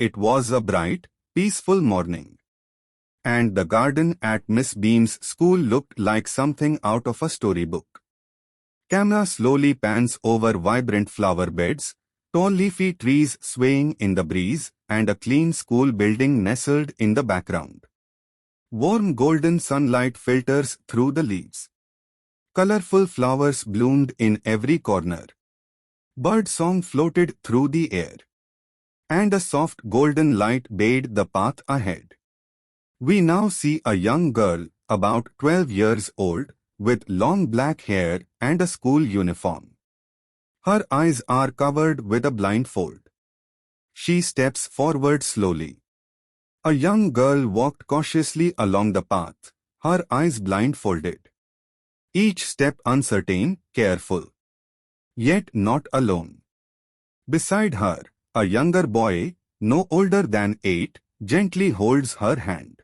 It was a bright, peaceful morning. And the garden at Miss Beam's school looked like something out of a storybook. Camera slowly pans over vibrant flower beds, tall leafy trees swaying in the breeze, and a clean school building nestled in the background. Warm golden sunlight filters through the leaves. Colorful flowers bloomed in every corner. Bird song floated through the air. And a soft golden light bathed the path ahead. We now see a young girl, about 12 years old, with long black hair and a school uniform. Her eyes are covered with a blindfold. She steps forward slowly. A young girl walked cautiously along the path, her eyes blindfolded. Each step uncertain, careful. Yet not alone. Beside her, a younger boy, no older than 8, gently holds her hand.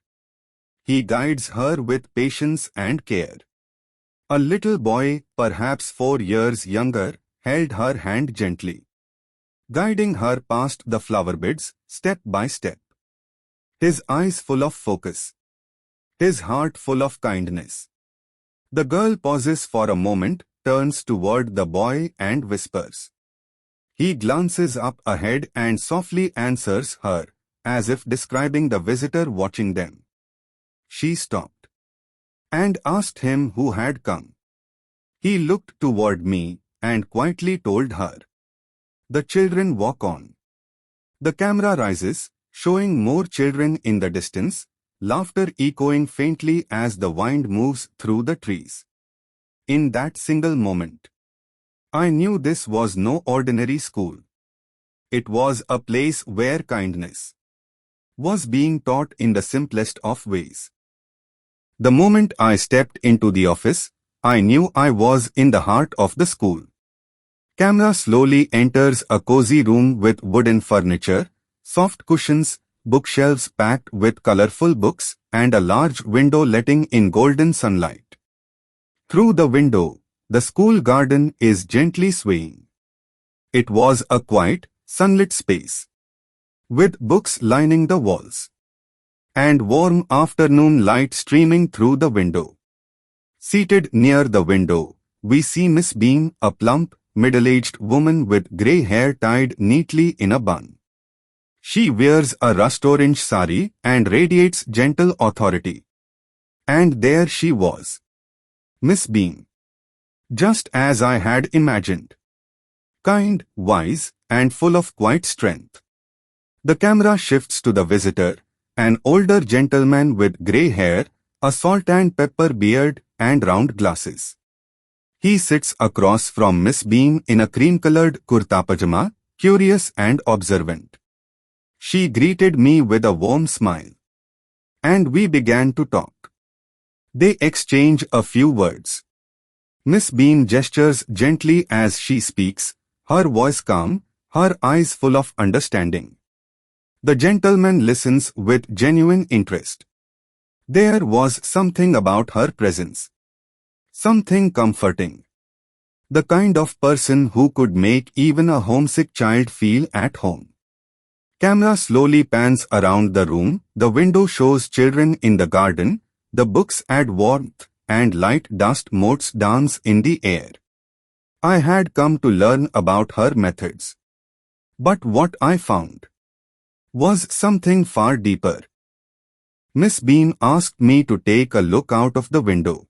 He guides her with patience and care. A little boy, perhaps 4 years younger, held her hand gently, guiding her past the flower beds, step by step. His eyes full of focus. His heart full of kindness. The girl pauses for a moment, turns toward the boy and whispers. He glances up ahead and softly answers her, as if describing the visitor watching them. She stopped and asked him who had come. He looked toward me and quietly told her. The children walk on. The camera rises, showing more children in the distance, laughter echoing faintly as the wind moves through the trees. In that single moment, I knew this was no ordinary school. It was a place where kindness was being taught in the simplest of ways. The moment I stepped into the office, I knew I was in the heart of the school. Camera slowly enters a cozy room with wooden furniture, soft cushions, bookshelves packed with colorful books, and a large window letting in golden sunlight. Through the window, the school garden is gently swaying. It was a quiet, sunlit space, with books lining the walls, and warm afternoon light streaming through the window. Seated near the window, we see Miss Beam, a plump, middle-aged woman with grey hair tied neatly in a bun. She wears a rust orange sari and radiates gentle authority. And there she was, Miss Beam, just as I had imagined. Kind, wise, and full of quiet strength. The camera shifts to the visitor, an older gentleman with grey hair, a salt and pepper beard, and round glasses. He sits across from Miss Beam in a cream-colored kurta pajama, curious and observant. She greeted me with a warm smile. And we began to talk. They exchange a few words. Miss Beam gestures gently as she speaks, her voice calm, her eyes full of understanding. The gentleman listens with genuine interest. There was something about her presence. Something comforting. The kind of person who could make even a homesick child feel at home. Camera slowly pans around the room, the window shows children in the garden, the books add warmth, and light dust motes dance in the air. I had come to learn about her methods. But what I found was something far deeper. Miss Beam asked me to take a look out of the window.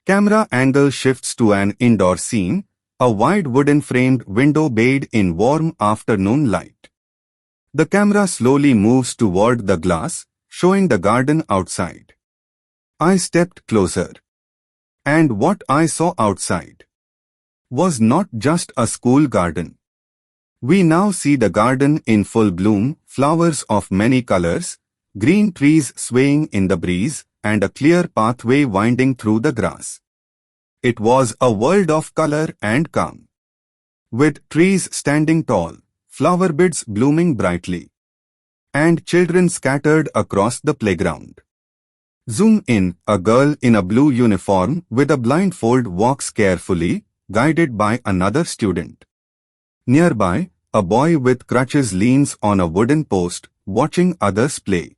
Camera angle shifts to an indoor scene, a wide wooden framed window bathed in warm afternoon light. The camera slowly moves toward the glass, showing the garden outside. I stepped closer. And what I saw outside was not just a school garden. We now see the garden in full bloom, flowers of many colors, green trees swaying in the breeze, and a clear pathway winding through the grass. It was a world of color and calm. With trees standing tall, flower beds blooming brightly, and children scattered across the playground. Zoom in, a girl in a blue uniform with a blindfold walks carefully, guided by another student. Nearby, a boy with crutches leans on a wooden post, watching others play.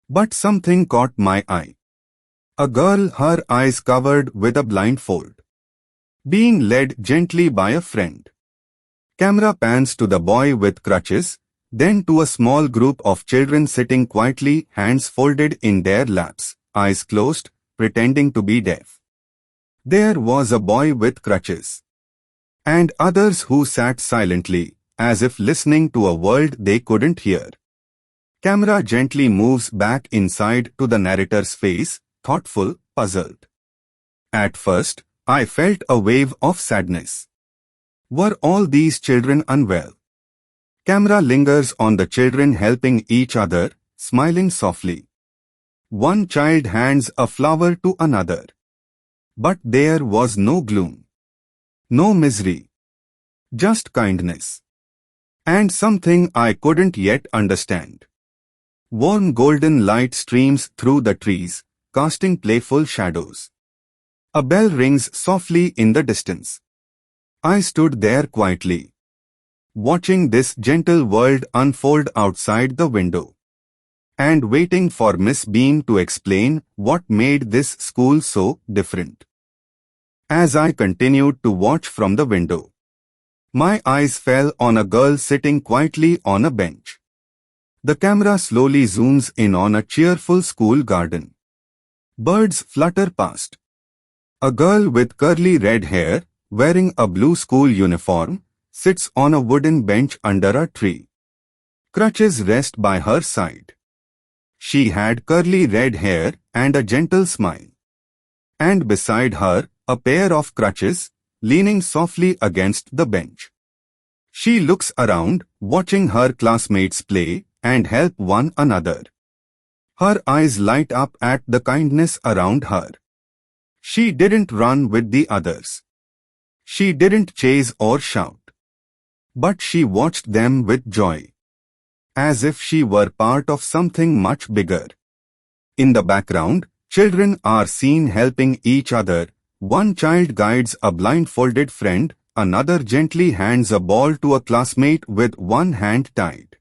But something caught my eye. A girl, her eyes covered with a blindfold, being led gently by a friend. Camera pans to the boy with crutches, then to a small group of children sitting quietly, hands folded in their laps, eyes closed, pretending to be deaf. There was a boy with crutches, and others who sat silently, as if listening to a world they couldn't hear. Camera gently moves back inside to the narrator's face, thoughtful, puzzled. At first, I felt a wave of sadness. Were all these children unwell? Camera lingers on the children helping each other, smiling softly. One child hands a flower to another. But there was no gloom, no misery, just kindness. And something I couldn't yet understand. Warm golden light streams through the trees, casting playful shadows. A bell rings softly in the distance. I stood there quietly, watching this gentle world unfold outside the window, and waiting for Miss Beam to explain what made this school so different. As I continued to watch from the window, my eyes fell on a girl sitting quietly on a bench. The camera slowly zooms in on a cheerful school garden. Birds flutter past. A girl with curly red hair, wearing a blue school uniform, sits on a wooden bench under a tree. Crutches rest by her side. She had curly red hair and a gentle smile. And beside her, a pair of crutches, leaning softly against the bench. She looks around, watching her classmates play and help one another. Her eyes light up at the kindness around her. She didn't run with the others. She didn't chase or shout. But she watched them with joy, as if she were part of something much bigger. In the background, children are seen helping each other. One child guides a blindfolded friend, another gently hands a ball to a classmate with one hand tied.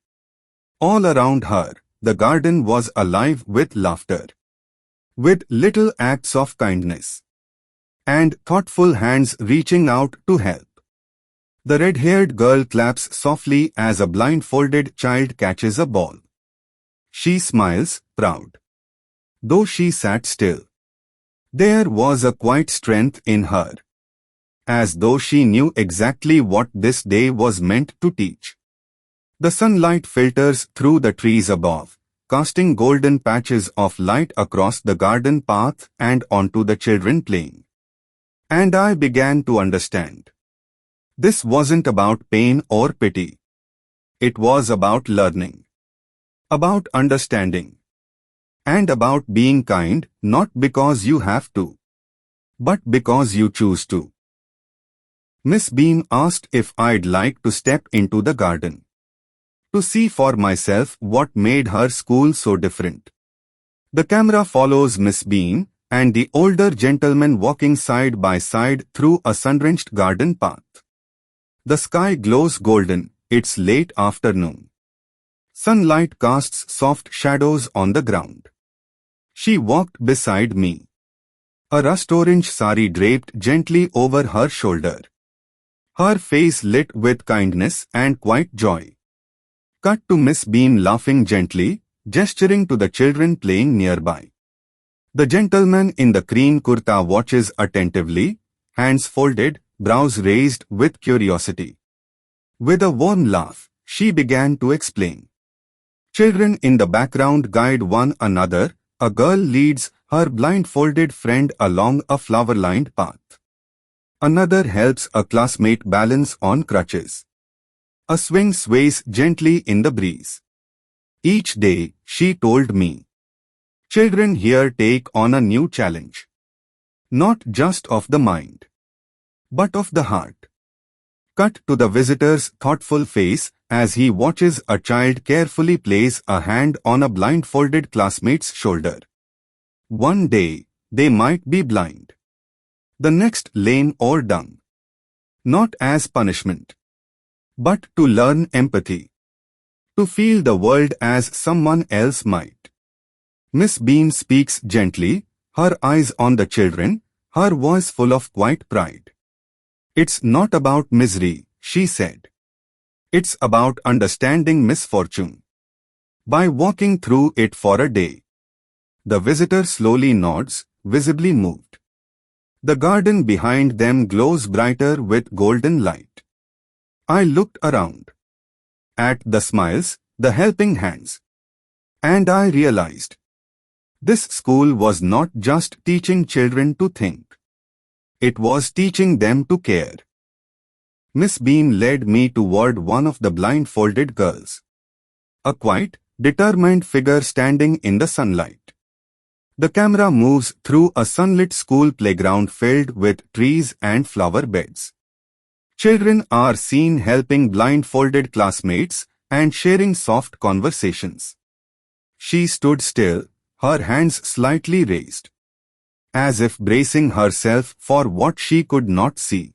All around her, the garden was alive with laughter, with little acts of kindness, and thoughtful hands reaching out to help. The red-haired girl claps softly as a blindfolded child catches a ball. She smiles, proud, though she sat still. There was a quiet strength in her, as though she knew exactly what this day was meant to teach. The sunlight filters through the trees above, casting golden patches of light across the garden path and onto the children playing. And I began to understand. This wasn't about pain or pity. It was about learning, about understanding, and about being kind, not because you have to, but because you choose to. Miss Beam asked if I'd like to step into the garden, to see for myself what made her school so different. The camera follows Miss Beam and the older gentleman walking side by side through a sun-drenched garden path. The sky glows golden, it's late afternoon. Sunlight casts soft shadows on the ground. She walked beside me, a rust-orange sari draped gently over her shoulder. Her face lit with kindness and quiet joy. Cut to Miss Beam laughing gently, gesturing to the children playing nearby. The gentleman in the cream kurta watches attentively, hands folded, brows raised with curiosity. With a warm laugh, she began to explain. Children in the background guide one another. A girl leads her blindfolded friend along a flower-lined path. Another helps a classmate balance on crutches. A swing sways gently in the breeze. Each day, she told me, children here take on a new challenge. Not just of the mind, but of the heart. Cut to the visitor's thoughtful face as he watches a child carefully place a hand on a blindfolded classmate's shoulder. One day, they might be blind. The next lame or dumb. Not as punishment, but to learn empathy, to feel the world as someone else might. Miss Beam speaks gently, her eyes on the children, her voice full of quiet pride. It's not about misery, she said. It's about understanding misfortune. By walking through it for a day. The visitor slowly nods, visibly moved. The garden behind them glows brighter with golden light. I looked around. At the smiles, the helping hands. And I realized. This school was not just teaching children to think. It was teaching them to care. Miss Beam led me toward one of the blindfolded girls. A quiet, determined figure standing in the sunlight. The camera moves through a sunlit school playground filled with trees and flower beds. Children are seen helping blindfolded classmates and sharing soft conversations. She stood still, her hands slightly raised, as if bracing herself for what she could not see.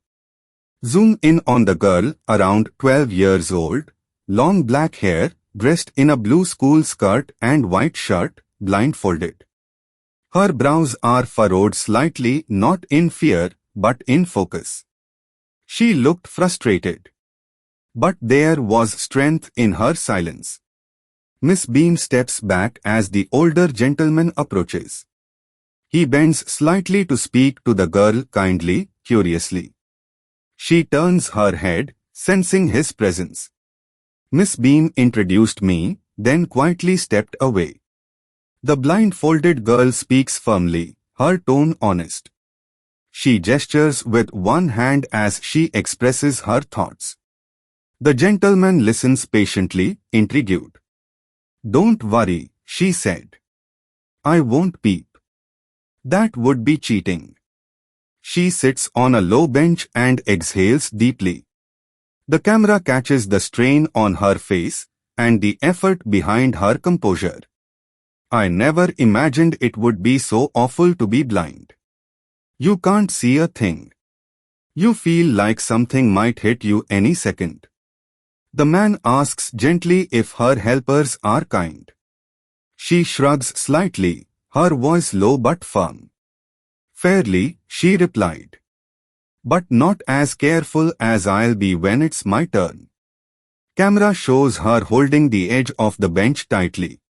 Zoom in on the girl, around 12 years old, long black hair, dressed in a blue school skirt and white shirt, blindfolded. Her brows are furrowed slightly, not in fear, but in focus. She looked frustrated. But there was strength in her silence. Miss Beam steps back as the older gentleman approaches. He bends slightly to speak to the girl kindly, curiously. She turns her head, sensing his presence. Miss Beam introduced me, then quietly stepped away. The blindfolded girl speaks firmly, her tone honest. She gestures with one hand as she expresses her thoughts. The gentleman listens patiently, intrigued. "Don't worry," she said. "I won't peep. That would be cheating." She sits on a low bench and exhales deeply. The camera catches the strain on her face and the effort behind her composure. I never imagined it would be so awful to be blind. You can't see a thing. You feel like something might hit you any second. The man asks gently if her helpers are kind. She shrugs slightly, her voice low but firm. "Fairly," she replied. "But not as careful as I'll be when it's my turn." Camera shows her holding the edge of the bench tightly.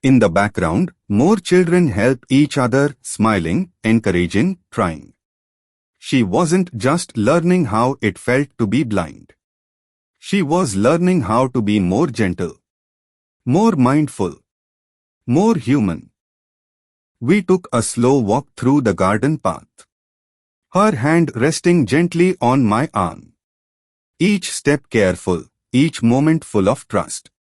In the background, more children help each other, smiling, encouraging, trying. She wasn't just learning how it felt to be blind. She was learning how to be more gentle, more mindful, more human. We took a slow walk through the garden path. Her hand resting gently on my arm. Each step careful, each moment full of trust.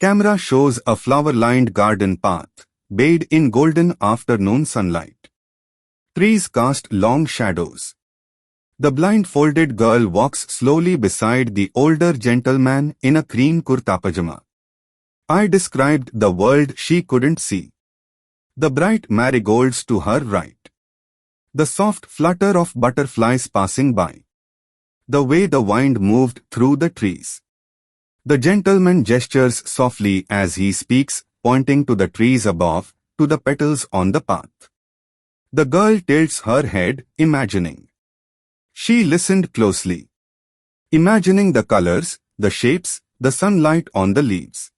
Camera shows a flower-lined garden path, bathed in golden afternoon sunlight. Trees cast long shadows. The blindfolded girl walks slowly beside the older gentleman in a cream kurta pajama. I described the world she couldn't see. The bright marigolds to her right. The soft flutter of butterflies passing by. The way the wind moved through the trees. The gentleman gestures softly as he speaks, pointing to the trees above, to the petals on the path. The girl tilts her head, imagining. She listened closely. Imagining the colors, the shapes, the sunlight on the leaves.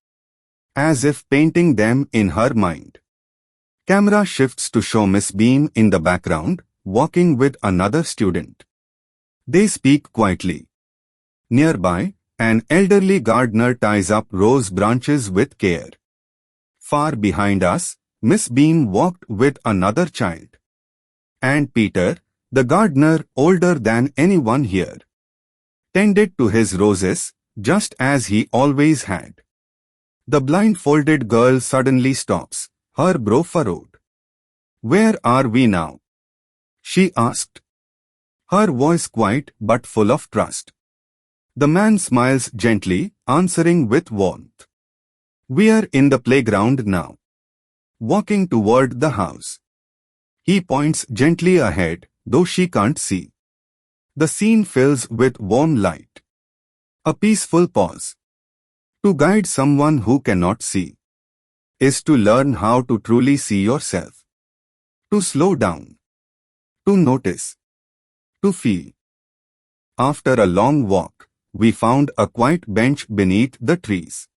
As if painting them in her mind. Camera shifts to show Miss Beam in the background, walking with another student. They speak quietly. Nearby, an elderly gardener ties up rose branches with care. Far behind us, Miss Beam walked with another child. And Peter, the gardener older than anyone here, tended to his roses, just as he always had. The blindfolded girl suddenly stops, her brow furrowed. "Where are we now?" she asked. Her voice quiet but full of trust. The man smiles gently, answering with warmth. "We are in the playground now. Walking toward the house." He points gently ahead, though she can't see. The scene fills with warm light. A peaceful pause. To guide someone who cannot see is to learn how to truly see yourself. To slow down. To notice. To feel. After a long walk, we found a quiet bench beneath the trees.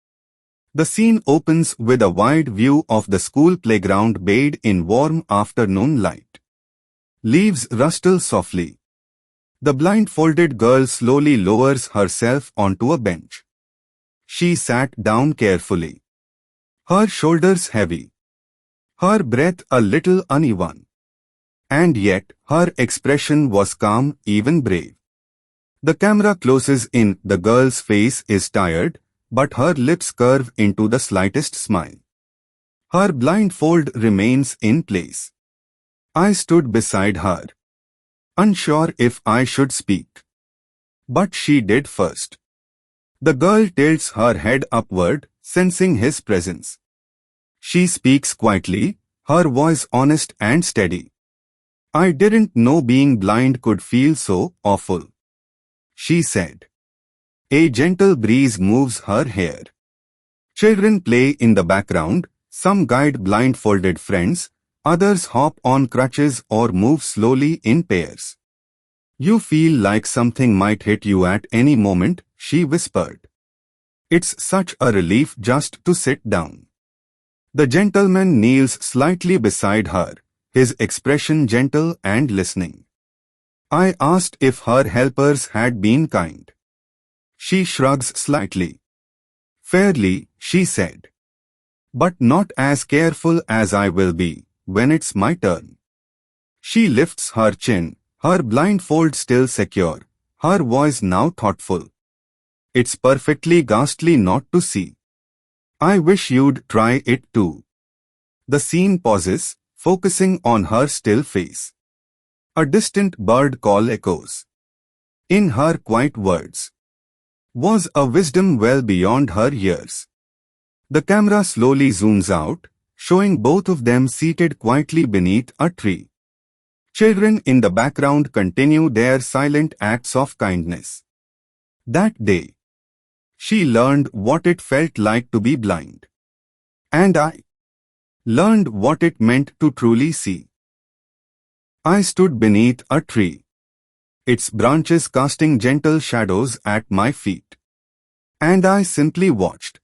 The scene opens with a wide view of the school playground bathed in warm afternoon light. Leaves rustle softly. The blindfolded girl slowly lowers herself onto a bench. She sat down carefully. Her shoulders heavy. Her breath a little uneven. And yet, her expression was calm, even brave. The camera closes in, the girl's face is tired, but her lips curve into the slightest smile. Her blindfold remains in place. I stood beside her, unsure if I should speak. But she did first. The girl tilts her head upward, sensing his presence. She speaks quietly, her voice honest and steady. I didn't know being blind could feel so awful. She said. A gentle breeze moves her hair. Children play in the background, some guide blindfolded friends, others hop on crutches or move slowly in pairs. You feel like something might hit you at any moment, she whispered. It's such a relief just to sit down. The gentleman kneels slightly beside her, his expression gentle and listening. I asked if her helpers had been kind. She shrugs slightly. Fairly, she said. But not as careful as I will be, when it's my turn. She lifts her chin, her blindfold still secure, her voice now thoughtful. It's perfectly ghastly not to see. I wish you'd try it too. The scene pauses, focusing on her still face. A distant bird call echoes. In her quiet words was a wisdom well beyond her years. The camera slowly zooms out, showing both of them seated quietly beneath a tree. Children in the background continue their silent acts of kindness. That day, she learned what it felt like to be blind. And I learned what it meant to truly see. I stood beneath a tree, its branches casting gentle shadows at my feet. And I simply watched.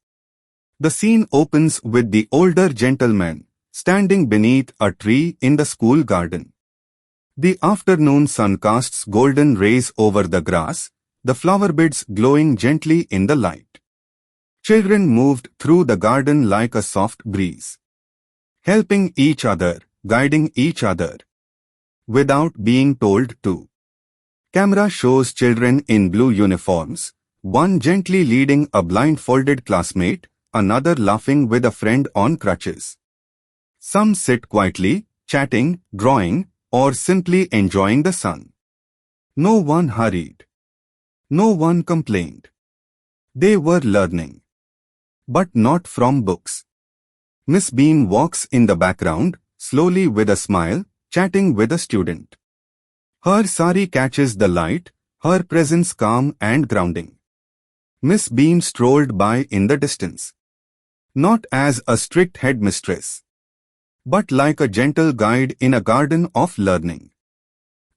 The scene opens with the older gentleman standing beneath a tree in the school garden. The afternoon sun casts golden rays over the grass, the flower beds glowing gently in the light. Children moved through the garden like a soft breeze, helping each other, guiding each other, without being told to. Camera shows children in blue uniforms, one gently leading a blindfolded classmate, another laughing with a friend on crutches. Some sit quietly, chatting, drawing, or simply enjoying the sun. No one hurried. No one complained. They were learning. But not from books. Miss Beam walks in the background, slowly with a smile, chatting with a student. Her sari catches the light, her presence calm and grounding. Miss Beam strolled by in the distance. Not as a strict headmistress, but like a gentle guide in a garden of learning.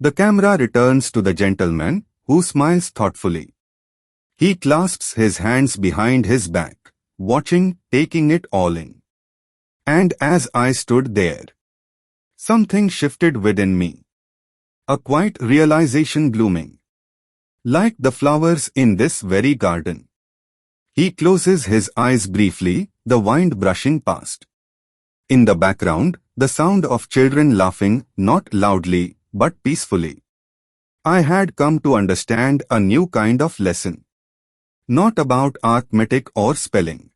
The camera returns to the gentleman, who smiles thoughtfully. He clasps his hands behind his back, watching, taking it all in. And as I stood there, something shifted within me. A quiet realization blooming. Like the flowers in this very garden. He closes his eyes briefly, the wind brushing past. In the background, the sound of children laughing, not loudly, but peacefully. I had come to understand a new kind of lesson. Not about arithmetic or spelling,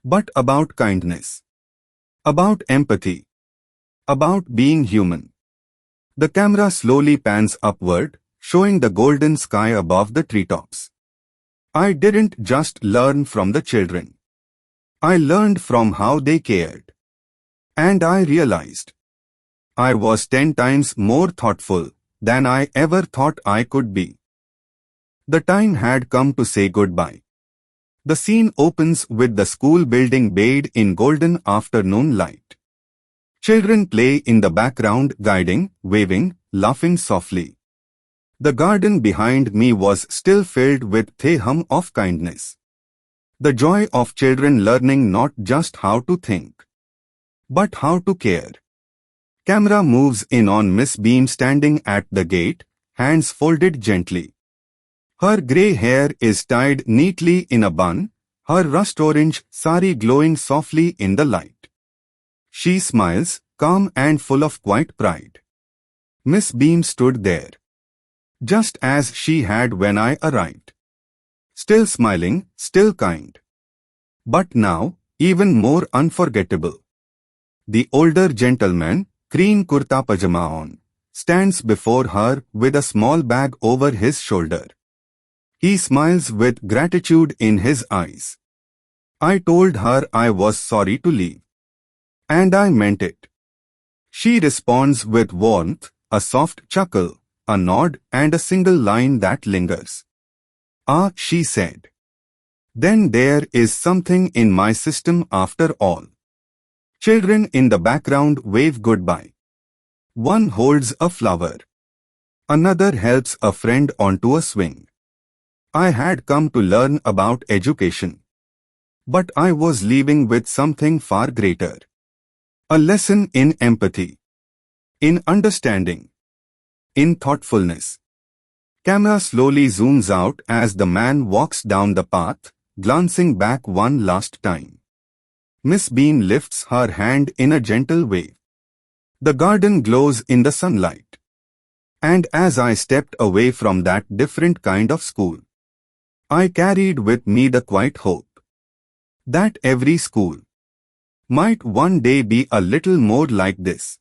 but about kindness. About empathy. About being human. The camera slowly pans upward, showing the golden sky above the treetops. I didn't just learn from the children. I learned from how they cared. And I realized I was 10 times more thoughtful than I ever thought I could be. The time had come to say goodbye. The scene opens with the school building bathed in golden afternoon light. Children play in the background, guiding, waving, laughing softly. The garden behind me was still filled with the hum of kindness. The joy of children learning not just how to think, but how to care. Camera moves in on Miss Beam standing at the gate, hands folded gently. Her grey hair is tied neatly in a bun, her rust-orange sari glowing softly in the light. She smiles, calm and full of quiet pride. Miss Beam stood there, just as she had when I arrived. Still smiling, still kind. But now, even more unforgettable. The older gentleman, cream kurta pajama on, stands before her with a small bag over his shoulder. He smiles with gratitude in his eyes. I told her I was sorry to leave. And I meant it. She responds with warmth, a soft chuckle, a nod and a single line that lingers. Ah, she said. Then there is something in my system after all. Children in the background wave goodbye. One holds a flower. Another helps a friend onto a swing. I had come to learn about education. But I was leaving with something far greater. A lesson in empathy. In understanding. In thoughtfulness. Camera slowly zooms out as the man walks down the path, glancing back one last time. Miss Beam lifts her hand in a gentle wave. The garden glows in the sunlight. And as I stepped away from that different kind of school, I carried with me the quiet hope that every school might one day be a little more like this.